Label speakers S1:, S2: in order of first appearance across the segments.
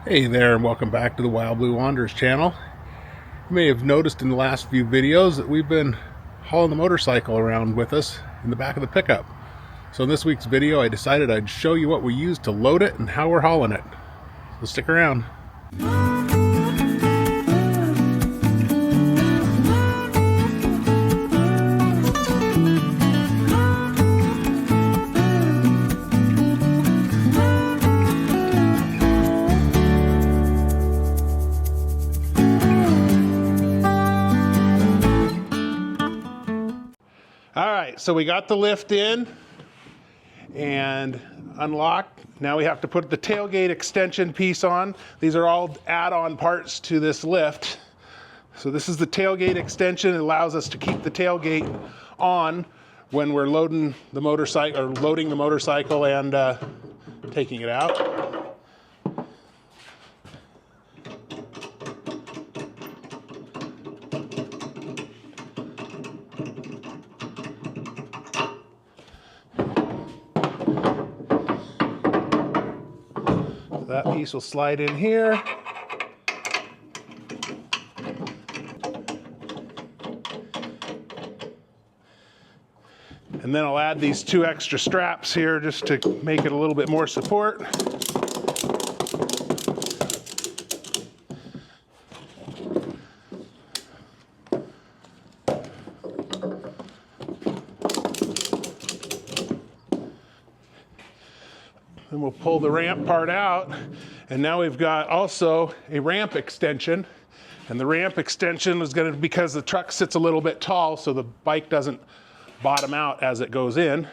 S1: Hey there, and welcome back to the Wild Blue Wanderers channel. You may have noticed in the last few videos that we've been hauling the motorcycle around with us in the back of the pickup. So in this week's video, I decided I'd show you what we use to load it and how we're hauling it. So stick around. Alright, so we got the lift in and unlocked. Now we have to put the tailgate extension piece on. These are all add-on parts to this lift. So this is the tailgate extension. It allows us to keep the tailgate on when we're loading the motorcycle, or loading the motorcycle and taking it out. That piece will slide in here. And then I'll add these two extra straps here just to make it a little bit more support. Then we'll pull the ramp part out, and now we've got also a ramp extension. And the ramp extension is going to, because the truck sits a little bit tall so the bike doesn't bottom out as it goes in.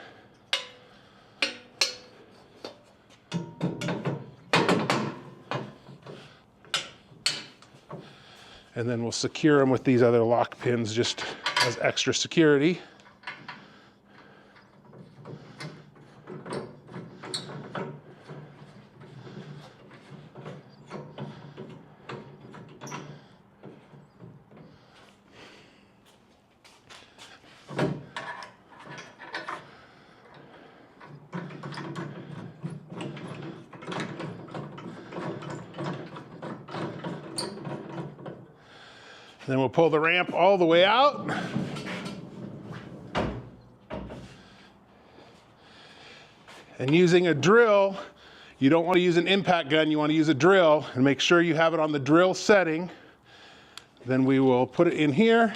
S1: And then we'll secure them with these other lock pins just as extra security. Then we'll pull the ramp all the way out. And using a drill, you don't want to use an impact gun, you want to use a drill, and make sure you have it on the drill setting. Then we will put it in here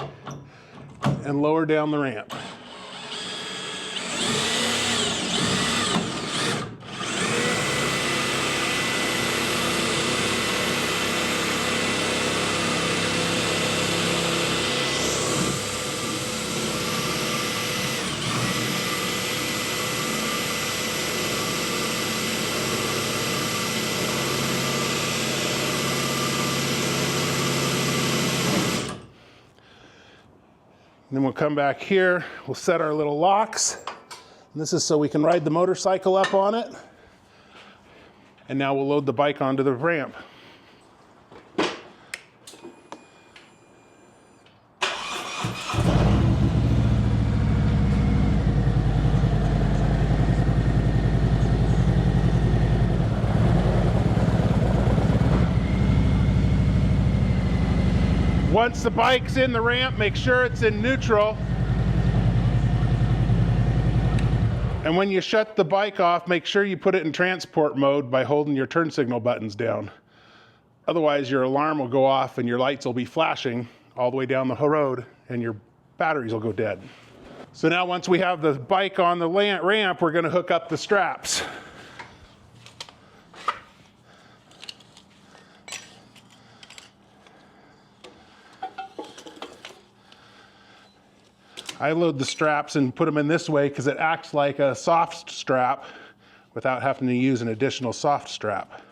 S1: and lower down the ramp. And then we'll come back here, we'll set our little locks. And this is so we can ride the motorcycle up on it. And now we'll load the bike onto the ramp. Once the bike's in the ramp, make sure it's in neutral. And when you shut the bike off, make sure you put it in transport mode by holding your turn signal buttons down. Otherwise, your alarm will go off and your lights will be flashing all the way down the road and your batteries will go dead. So now once we have the bike on the ramp, we're going to hook up the straps. I load the straps and put them in this way because it acts like a soft strap without having to use an additional soft strap.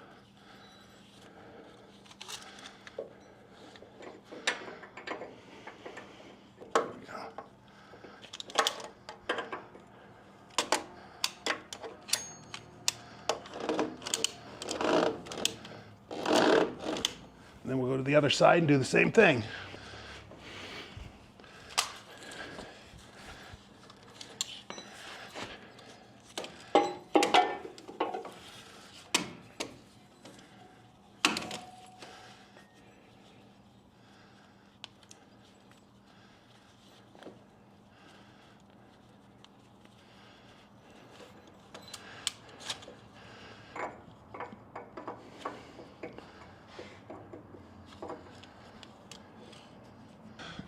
S1: There we go. And then we'll go to the other side and do the same thing.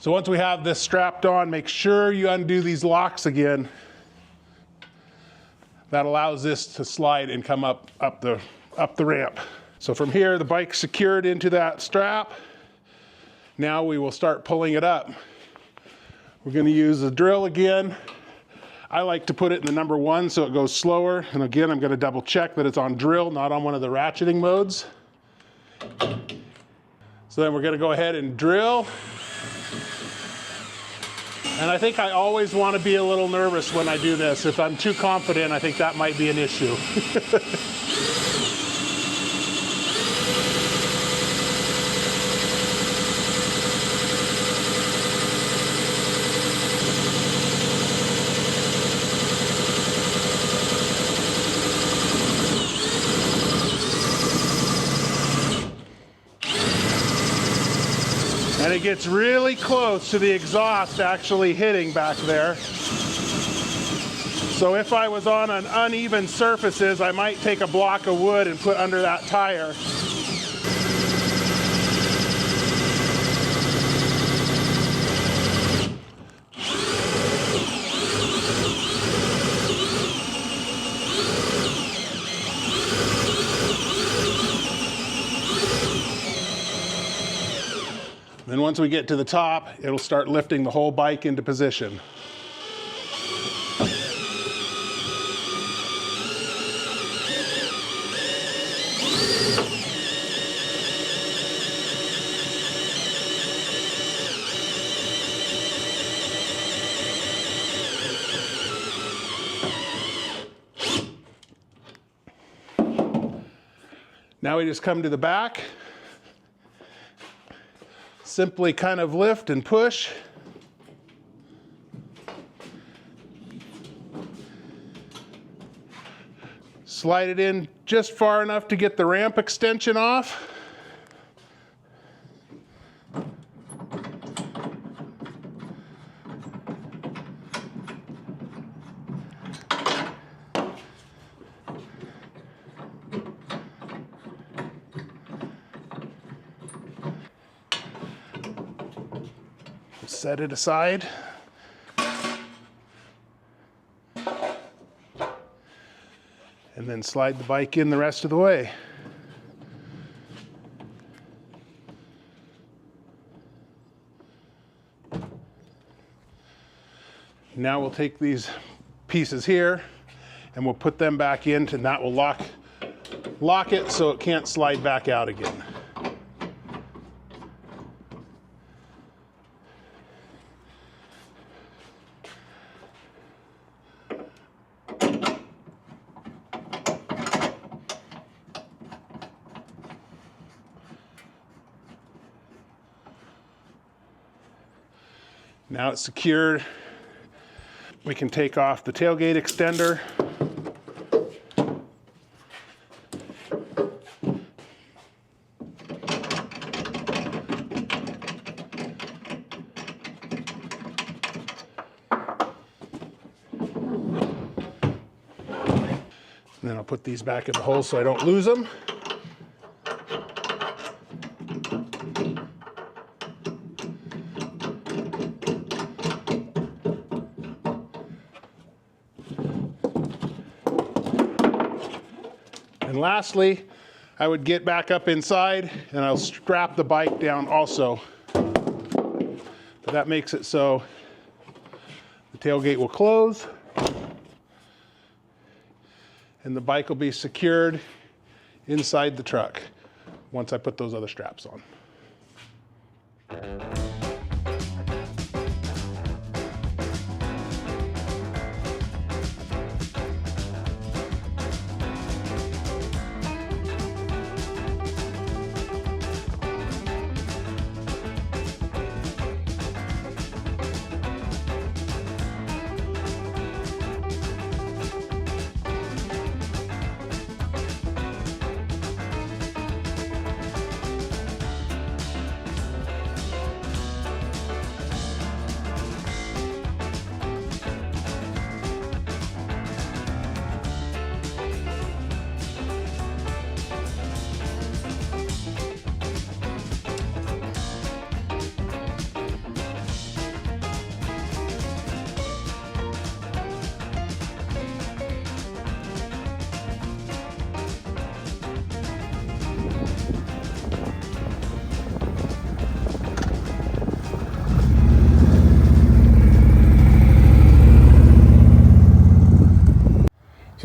S1: So once we have this strapped on, make sure you undo these locks again. That allows this to slide and come up the ramp. So from here, the bike's secured into that strap. Now we will start pulling it up. We're going to use the drill again. I like to put it in the number 1 so it goes slower. And again, I'm going to double check that it's on drill, not on one of the ratcheting modes. So then we're going to go ahead and drill. And I think I always want to be a little nervous when I do this. If I'm too confident, I think that might be an issue. And it gets really close to the exhaust actually hitting back there. So if I was on an uneven surfaces, I might take a block of wood and put under that tire. Then once we get to the top, it'll start lifting the whole bike into position. Now we just come to the back. Simply kind of lift and push. Slide it in just far enough to get the ramp extension off. Set it aside. And then slide the bike in the rest of the way. Now we'll take these pieces here and we'll put them back in, and that will lock it so it can't slide back out again. Now it's secured. We can take off the tailgate extender. And then I'll put these back in the hole so I don't lose them. And lastly, I would get back up inside and I'll strap the bike down also. But that makes it so the tailgate will close and the bike will be secured inside the truck once I put those other straps on.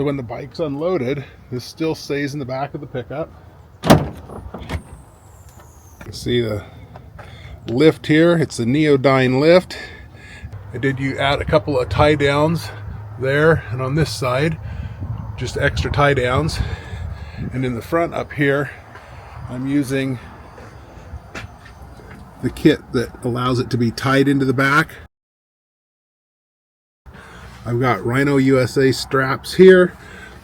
S1: when the bike's unloaded, this still stays in the back of the pickup. You can see the lift here. It's the Neo-Dyne lift. I did add a couple of tie downs there and on this side, just extra tie downs. And in the front up here, I'm using the kit that allows it to be tied into the back. I've got Rhino USA straps here,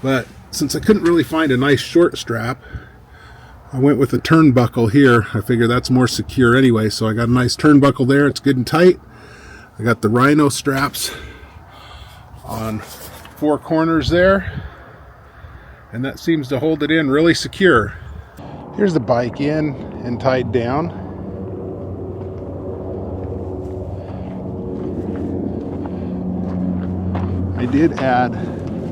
S1: but since I couldn't really find a nice short strap, I went with a turnbuckle here. I figure that's more secure anyway, so I got a nice turnbuckle there. It's good and tight. I got the Rhino straps on 4 corners there, and that seems to hold it in really secure. Here's the bike in and tied down. I did add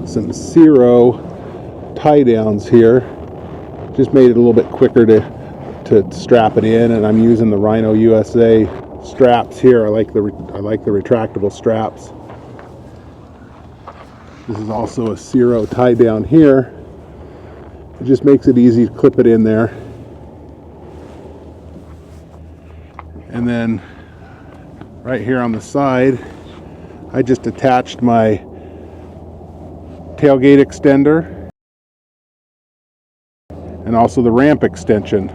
S1: some Zero tie downs here. Just made it a little bit quicker to strap it in, and I'm using the Rhino USA straps here. I like the retractable straps. This is also a Zero tie down here. It just makes it easy to clip it in there. And then right here on the side, I just attached my tailgate extender and also the ramp extension.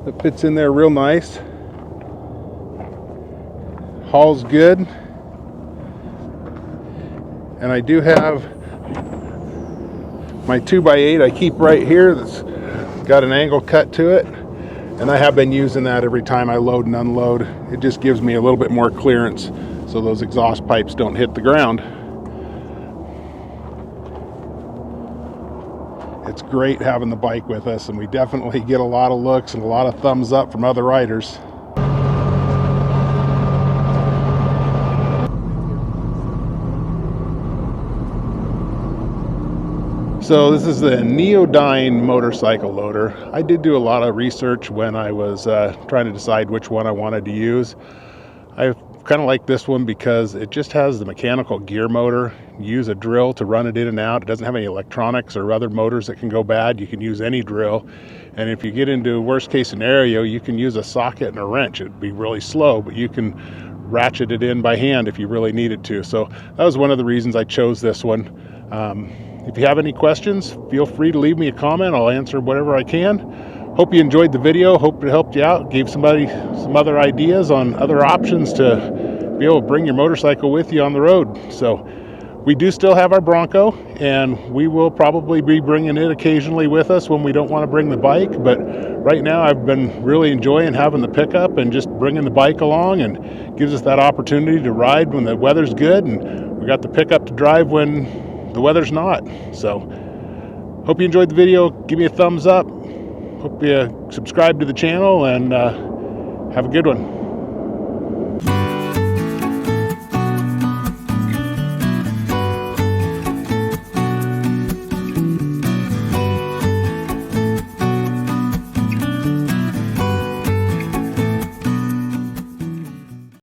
S1: It fits in there real nice. Haul's good. And I do have my 2x8 I keep right here that's got an angle cut to it, and I have been using that every time I load and unload. It just gives me a little bit more clearance so those exhaust pipes don't hit the ground. It's great having the bike with us, and we definitely get a lot of looks and a lot of thumbs up from other riders. So this is the Neo-Dyne motorcycle loader. I did do a lot of research when I was trying to decide which one I wanted to use. I kind of like this one because it just has the mechanical gear motor. You use a drill to run it in and out. It doesn't have any electronics or other motors that can go bad. You can use any drill. And if you get into a worst case scenario, you can use a socket and a wrench. It'd be really slow, but you can ratchet it in by hand if you really needed to. So that was one of the reasons I chose this one. If you have any questions, feel free to leave me a comment. I'll answer whatever I can. Hope you enjoyed the video. Hope it helped you out. Gave somebody some other ideas on other options to be able to bring your motorcycle with you on the road. So we do still have our Bronco, and we will probably be bringing it occasionally with us when we don't want to bring the bike. But right now I've been really enjoying having the pickup and just bringing the bike along, and gives us that opportunity to ride when the weather's good, and we got the pickup to drive when the weather's not. So hope you enjoyed the video. Give me a thumbs up. Hope you subscribe to the channel, and have a good one.